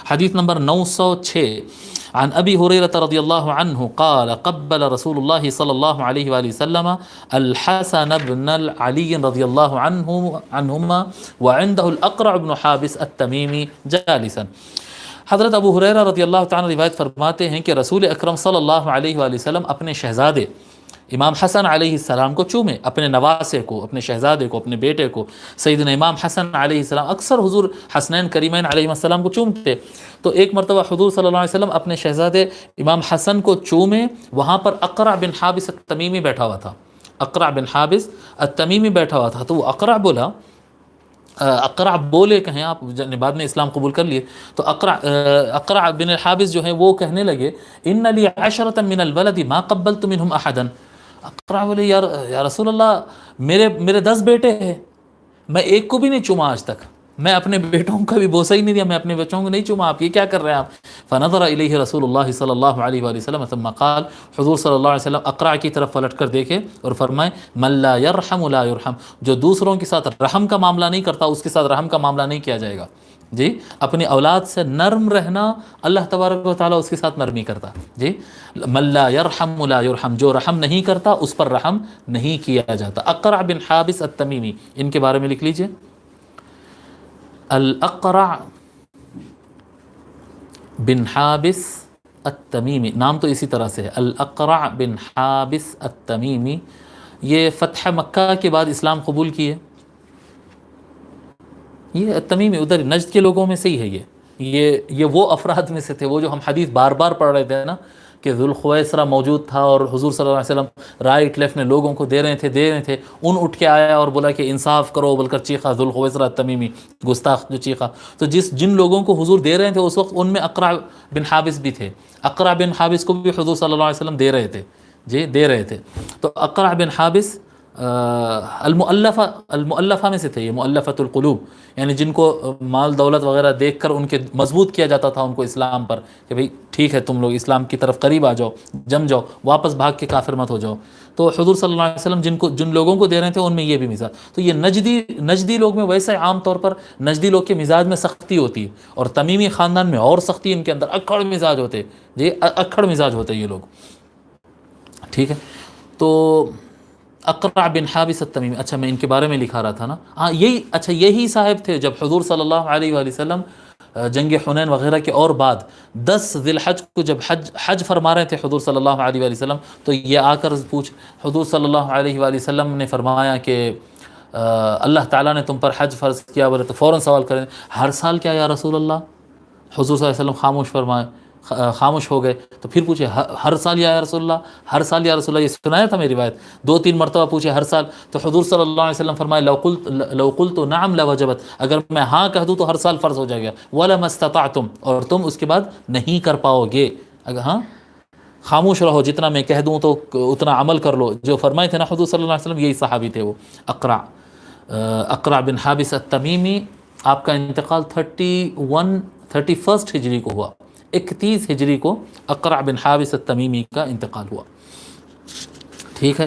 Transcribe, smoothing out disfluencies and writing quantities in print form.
حدیث نمبر 906 عن ابی ہریرہ رضی اللہ عنہ قال قبل رسول اللہ صلی اللہ علیہ وآلہ وسلم الحسن بن علی رضی اللہ عنہما وعنده الاقرع بن حابس التمیمی جالسا۔ حضرت ابو ہریرہ رضی اللہ تعالیٰ روایت فرماتے ہیں کہ رسول اکرم صلی اللہ علیہ وآلہ وسلم اپنے شہزادے امام حسن علیہ السلام کو چومے، اپنے نواسے کو، اپنے شہزادے کو، اپنے بیٹے کو، سیدنا امام حسن علیہ السلام اکثر حضور حسنین کریمین علیہ السلام کو چومتے، تو ایک مرتبہ حضور صلی اللہ علیہ وسلم اپنے شہزادے امام حسن کو چومے، وہاں پر اقرع بن حابس التمیمی بیٹھا ہوا تھا، اقرع بن حابس التمیمی بیٹھا ہوا تھا، تو وہ اقرع بولا، اقرع بولے کہیں آپ بعد میں اسلام قبول کر لیے، تو اقرع بن الحابس جو ہیں وہ کہنے لگے ان لی عشرۃ من الولد ما قبلت منہم احدا، اقرع بولے یا رسول اللہ میرے 10 بیٹے ہیں، میں ایک کو بھی نہیں چوما آج تک، میں اپنے بیٹوں کا بھی بوسہ ہی نہیں دیا، میں اپنے بچوں کو نہیں چوما، آپ یہ کیا کر رہے ہیں آپ؟ فنظر الیہ رسول اللہ صلی اللہ علیہ وآلہ وسلم ثم قال، حضور صلی اللہ علیہ وسلم اقرع کی طرف پلٹ کر دیکھے اور فرمائے من لا یرحم لا یرحم، جو دوسروں کے ساتھ رحم کا معاملہ نہیں کرتا اس کے ساتھ رحم کا معاملہ نہیں کیا جائے گا۔ جی، اپنی اولاد سے نرم رہنا، اللہ تبارک و تعالیٰ اس کے ساتھ نرمی کرتا۔ جی، من لا یرحم لا یرحم، جو رحم نہیں کرتا اس پر رحم نہیں کیا جاتا۔ اقرع بن حابس التمیمی، ان کے بارے میں لکھ لیجئے، الاقرع بن حابس التمیمی، نام تو اسی طرح سے ہے، الاقرع بن حابس التمیمی، یہ فتح مکہ کے بعد اسلام قبول کیے، یہ التمیمی ادھر نجد کے لوگوں میں سے ہی ہے، یہ وہ افراد میں سے تھے، وہ جو ہم حدیث بار بار پڑھ رہے تھے نا کہ ذوالخویسرہ موجود تھا اور حضور صلی اللہ علیہ وسلم رائٹ لیفٹ میں لوگوں کو دے رہے تھے، ان اٹھ کے آیا اور بولا کہ انصاف کرو، بول کر چیخا ذوالخویسرہ التمیمی، گستاخ جو چیخا، تو جن لوگوں کو حضور دے رہے تھے اس وقت ان میں اقرع بن حابس بھی تھے، اقرع بن حابس کو بھی حضور صلی اللہ علیہ وسلم دے رہے تھے، جی دے رہے تھے، تو اقرع بن حابس المؤلفہ میں سے تھے، یہ مؤلفۃ القلوب، یعنی جن کو مال دولت وغیرہ دیکھ کر ان کے مضبوط کیا جاتا تھا ان کو اسلام پر، کہ بھئی ٹھیک ہے تم لوگ اسلام کی طرف قریب آ جاؤ، جم جاؤ، واپس بھاگ کے کافر مت ہو جاؤ، تو حضور صلی اللہ علیہ وسلم جن لوگوں کو دے رہے تھے ان میں یہ بھی مزاج، تو یہ نجدی لوگ میں ویسے عام طور پر نجدی لوگ کے مزاج میں سختی ہوتی ہے، اور تمیمی خاندان میں اور سختی، ان کے اندر اکھڑ مزاج ہوتے، جی اکھڑ مزاج ہوتے یہ لوگ، ٹھیک ہے۔ تو اقرع بن حابس التمیمی، اچھا میں ان کے بارے میں لکھا رہا تھا نا، ہاں یہی صاحب تھے جب حضور صلی اللہ علیہ وآلہ وسلم جنگ حنین وغیرہ کے اور بعد 10 ذی الحج کو جب حج فرما رہے تھے حضور صلی اللہ علیہ وآلہ وسلم، تو یہ آ کر حضور صلی اللہ علیہ وآلہ وسلم نے فرمایا کہ اللہ تعالیٰ نے تم پر حج فرض کیا، بولے تو فوراً سوال کریں ہر سال کیا یا رسول اللہ؟ حضور صلی اللہ علیہ وسلم خاموش ہو گئے، تو پھر پوچھے ہر سال یا رسول اللہ، ہر سال یا رسول اللہ، یہ سنایا تھا میری روایت، 2-3 مرتبہ پوچھے ہر سال، تو حضور صلی اللہ علیہ وسلم فرمائے لو قلت نعم لوجبت، اگر میں ہاں کہہ دوں تو ہر سال فرض ہو جائے گا، وَلَمَا اسْتَطَعْتُمْ، اور تم اس کے بعد نہیں کر پاؤ گے، اگر ہاں خاموش رہو، جتنا میں کہہ دوں تو اتنا عمل کر لو، جو فرمائے تھے نا حضور صلی اللہ علیہ وسلم، یہی صحابی تھے وہ اقرع بن حابس التمیمی۔ آپ کا انتقال 31 ہجری کو ہوا، 31 ہجری کو اقرع بن حابس التمیمی کا انتقال ہوا، ٹھیک ہے۔